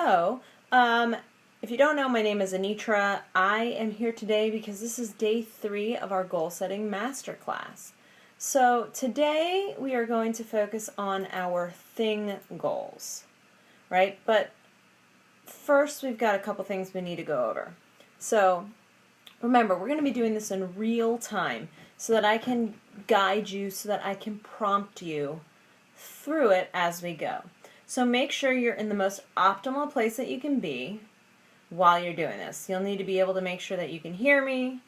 So, if you don't know, my name is Anitra. I am here today because this is day 3 of our goal setting masterclass. So today we are going to focus on our thing goals, right? But first we've got a couple things we need to go over. So remember, we're going to be doing this in real time so that I can guide you, so that I can prompt you through it as we go. So make sure you're in the most optimal place that you can be while you're doing this. You'll need to be able to make sure that you can hear me.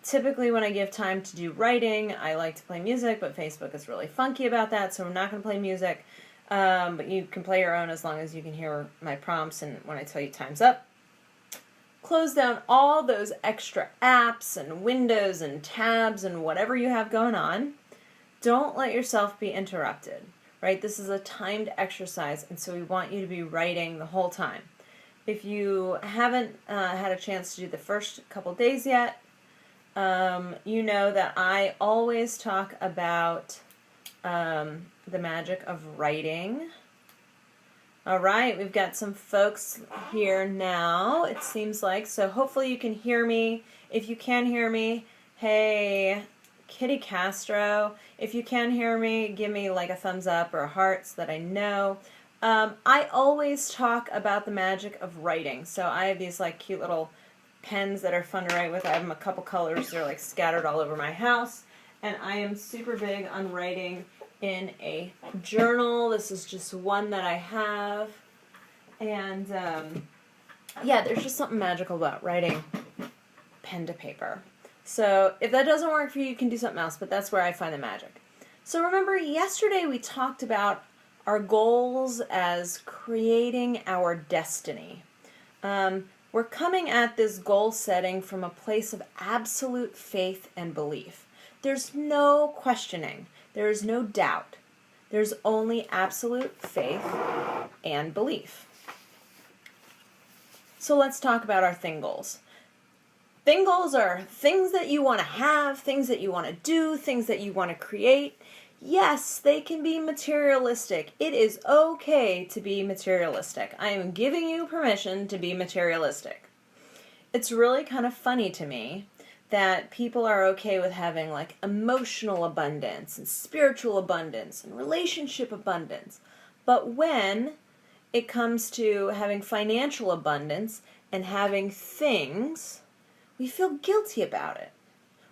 Typically when I give time to do writing, I like to play music, but Facebook is really funky about that, so I'm not going to play music. But you can play your own as long as you can hear my prompts and when I tell you time's up. Close down all those extra apps and windows and tabs and whatever you have going on. Don't let yourself be interrupted, right? This is a timed exercise, and so we want you to be writing the whole time. If you haven't had a chance to do the first couple days yet, you know that I always talk about the magic of writing. All right, we've got some folks here now, it seems like, so hopefully you can hear me. If you can hear me, hey, Kitty Castro, if you can hear me, give me like a thumbs up or a heart so that I know. I always talk about the magic of writing, so I have these like cute little pens that are fun to write with. I have them a couple colors. They're like scattered all over my house. And I am super big on writing in a journal. This is just one that I have. And yeah, there's just something magical about writing pen to paper. So if that doesn't work for you, you can do something else, but that's where I find the magic. So remember, yesterday we talked about our goals as creating our destiny. We're coming at this goal setting from a place of absolute faith and belief. There's no questioning. There is no doubt. There's only absolute faith and belief. So let's talk about our thing goals. Thing goals are things that you want to have, things that you want to do, things that you want to create. Yes, they can be materialistic. It is okay to be materialistic. I am giving you permission to be materialistic. It's really kind of funny to me that people are okay with having like emotional abundance and spiritual abundance and relationship abundance. But when it comes to having financial abundance and having things, we feel guilty about it.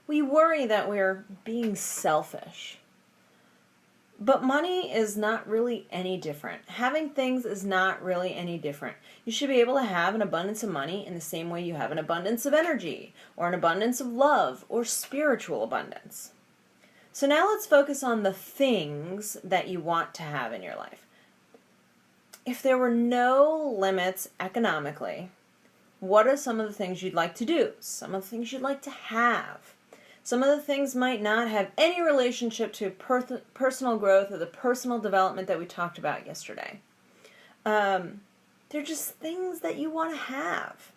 We worry that we're being selfish. But money is not really any different. Having things is not really any different. You should be able to have an abundance of money in the same way you have an abundance of energy, or an abundance of love, or spiritual abundance. So now let's focus on the things that you want to have in your life. If there were no limits economically, what are some of the things you'd like to do? Some of the things you'd like to have? Some of the things might not have any relationship to personal growth or the personal development that we talked about yesterday. They're just things that you want to have.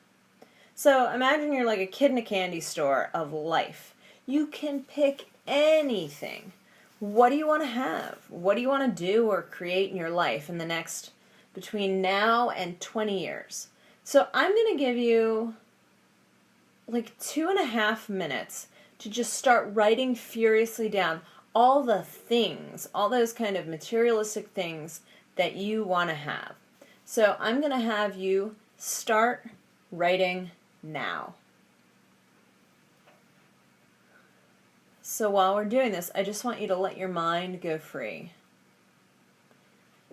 So imagine you're like a kid in a candy store of life. You can pick anything. What do you want to have? What do you want to do or create in your life in the next, between now and 20 years? So I'm going to give you like 2.5 minutes to just start writing furiously down all the things, all those kind of materialistic things that you want to have. So I'm going to have you start writing now. So while we're doing this, I just want you to let your mind go free.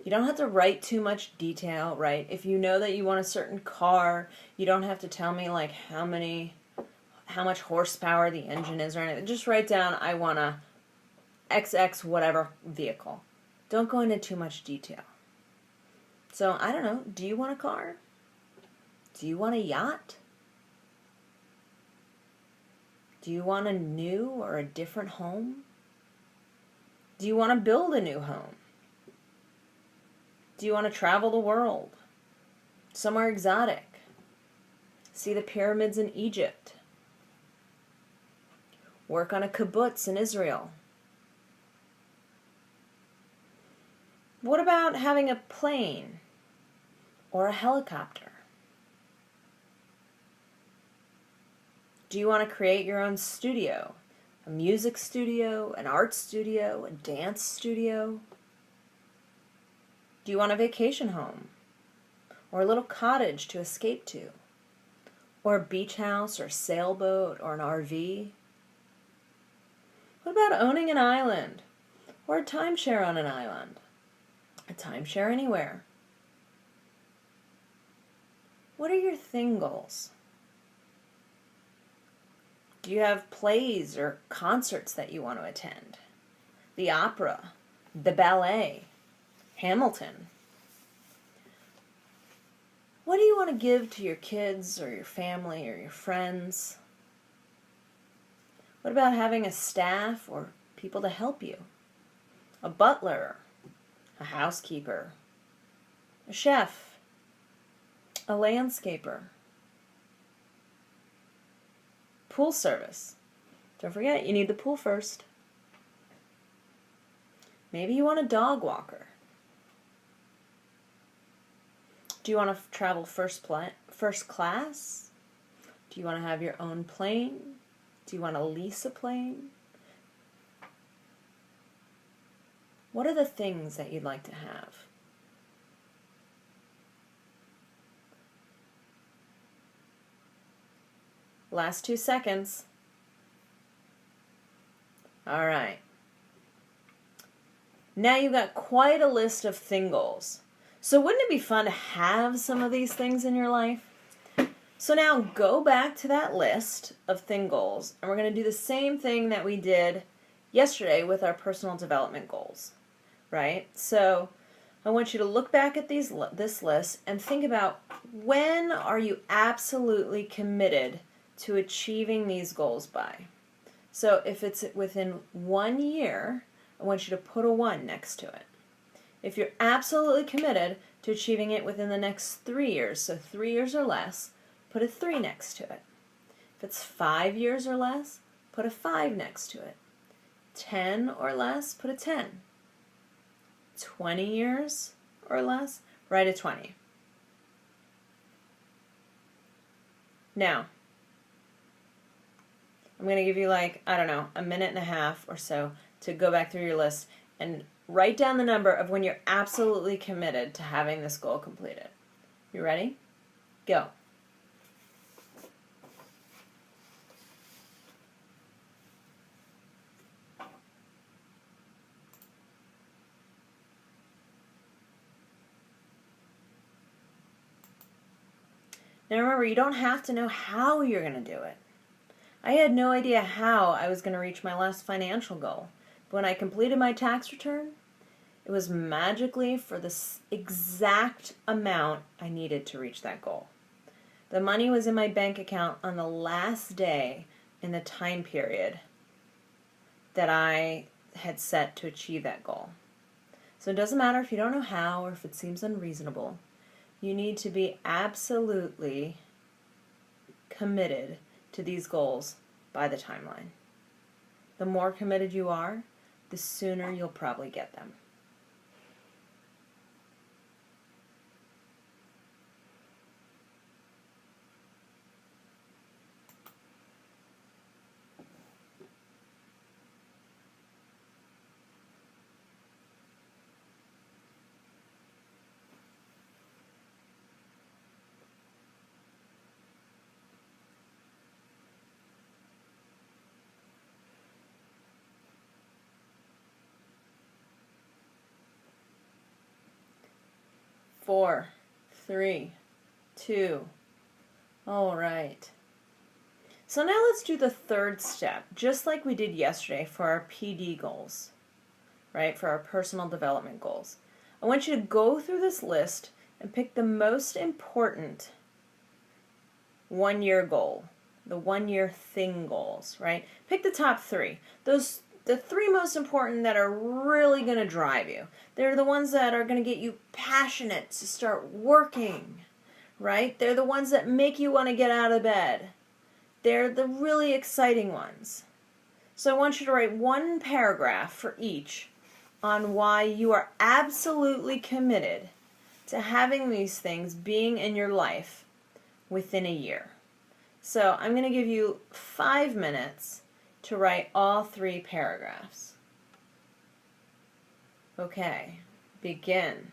You don't have to write too much detail, right? If you know that you want a certain car, you don't have to tell me like how much horsepower the engine is or anything. Just write down, I want a XX whatever vehicle. Don't go into too much detail. So, I don't know, do you want a car? Do you want a yacht? Do you want a new or a different home? Do you want to build a new home? Do you want to travel the world? Somewhere exotic? See the pyramids in Egypt? Work on a kibbutz in Israel? What about having a plane? or a helicopter? Do you want to create your own studio? A music studio, an art studio, a dance studio? Do you want a vacation home? Or a little cottage to escape to? Or a beach house or a sailboat or an RV? What about owning an island? Or a timeshare on an island? A timeshare anywhere? What are your thing goals? Do you have plays or concerts that you want to attend? The opera, the ballet, Hamilton. What do you want to give to your kids or your family or your friends? What about having a staff or people to help you? A butler, a housekeeper, a chef, a landscaper, pool service. Don't forget, you need the pool first. Maybe you want a dog walker. Do you want to travel first class? Do you want to have your own plane? Do you want to lease a plane? What are the things that you'd like to have? Last 2 seconds. All right. Now you've got quite a list of thing goals. So wouldn't it be fun to have some of these things in your life? So now go back to that list of thing goals, and we're going to do the same thing that we did yesterday with our personal development goals, right? So I want you to look back at this list and think about, when are you absolutely committed to achieving these goals by? So if it's within 1 year, I want you to put a 1 next to it. If you're absolutely committed to achieving it within the next 3 years, so 3 years or less, put a 3 next to it. If it's 5 years or less, put a 5 next to it. 10 or less, put a 10. 20 years or less, write a 20. Now, I'm going to give you like, I don't know, a minute and a half or so to go back through your list and write down the number of when you're absolutely committed to having this goal completed. You ready? Go. Now remember, you don't have to know how you're going to do it. I had no idea how I was going to reach my last financial goal. But when I completed my tax return, it was magically for the exact amount I needed to reach that goal. The money was in my bank account on the last day in the time period that I had set to achieve that goal. So it doesn't matter if you don't know how or if it seems unreasonable. You need to be absolutely committed to these goals by the timeline. The more committed you are, the sooner you'll probably get them. Four, three, two. All right. So now let's do the third step, just like we did yesterday for our PD goals, right? For our personal development goals. I want you to go through this list and pick the most important 1 year goal, the 1 year thing goals, right? Pick the top 3. The 3 most important that are really going to drive you. They're the ones that are going to get you passionate to start working, right? They're the ones that make you want to get out of bed. They're the really exciting ones. So I want you to write 1 paragraph for each on why you are absolutely committed to having these things being in your life within a year. So I'm going to give you 5 minutes to write all 3 paragraphs. Okay, begin.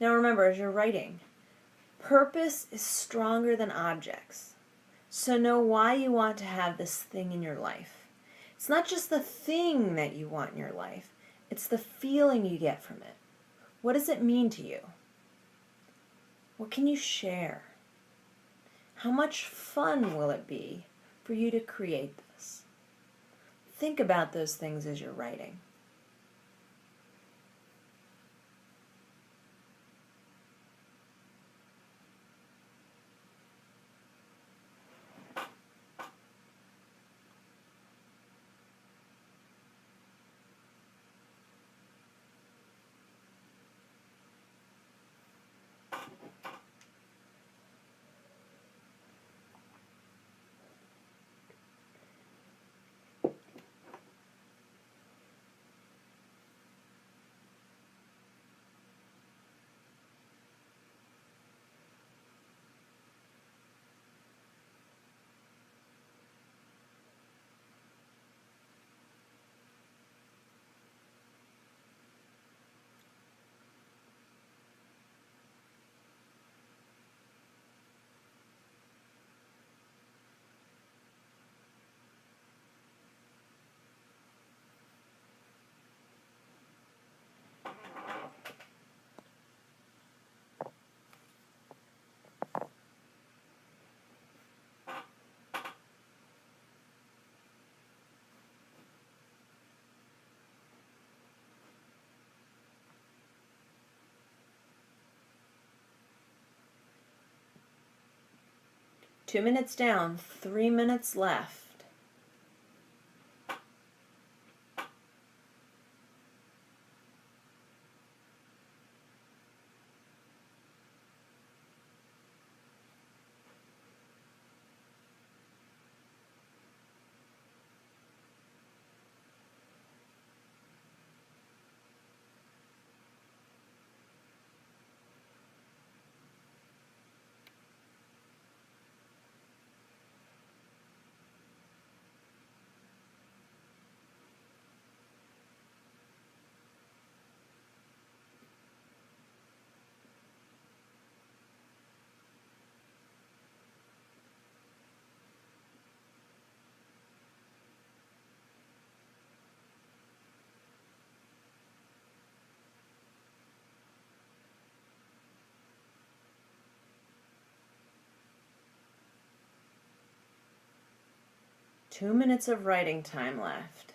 Now remember, as you're writing, purpose is stronger than objects. So know why you want to have this thing in your life. It's not just the thing that you want in your life, it's the feeling you get from it. What does it mean to you? What can you share? How much fun will it be for you to create this? Think about those things as you're writing. Two minutes down, 3 minutes left. Two minutes of writing time left.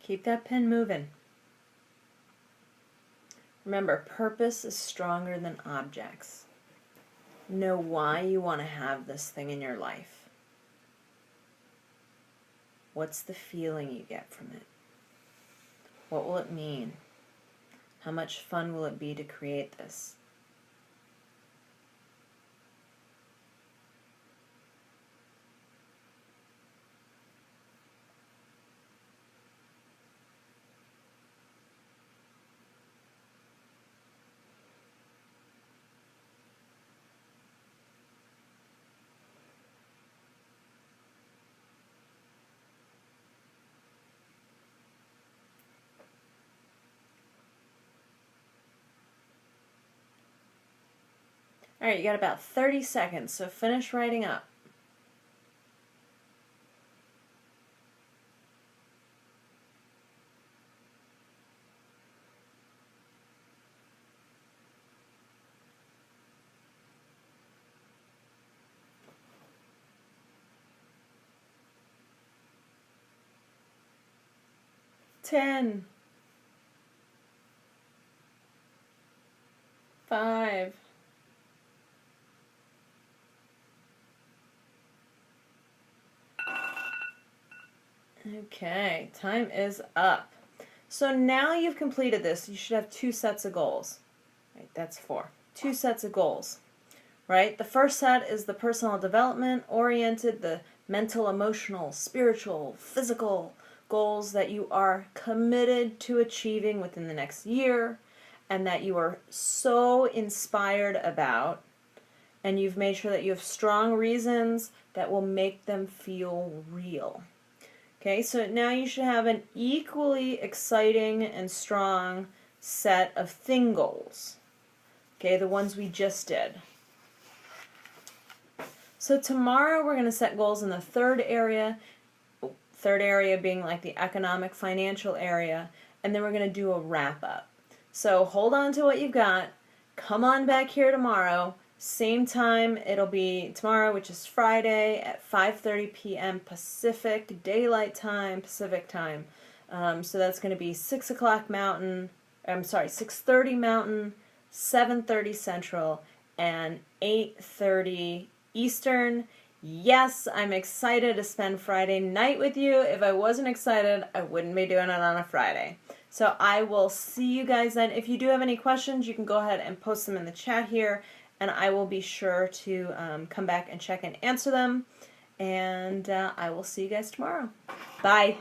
Keep that pen moving. Remember, purpose is stronger than objects. Know why you want to have this thing in your life. What's the feeling you get from it? What will it mean? How much fun will it be to create this? All right, you got about 30 seconds, so finish writing up. 10, 5, 4. Okay, time is up. So now you've completed this. You should have 2 sets of goals. Right, that's 4. 2 sets of goals. Right? The first set is the personal development oriented, the mental, emotional, spiritual, physical goals that you are committed to achieving within the next year and that you are so inspired about, and you've made sure that you have strong reasons that will make them feel real. Okay, so now you should have an equally exciting and strong set of thing goals. Okay, the ones we just did. So tomorrow we're going to set goals in the third area being like the economic, financial area, and then we're going to do a wrap-up. So hold on to what you've got. Come on back here tomorrow. Same time, it'll be tomorrow, which is Friday at 5:30 p.m. Pacific, Daylight Time, Pacific Time. So that's going to be 6 o'clock Mountain, 6:30 Mountain, 7:30 Central, and 8:30 Eastern. Yes, I'm excited to spend Friday night with you. If I wasn't excited, I wouldn't be doing it on a Friday. So I will see you guys then. If you do have any questions, you can go ahead and post them in the chat here, and I will be sure to come back and check and answer them. And I will see you guys tomorrow. Bye.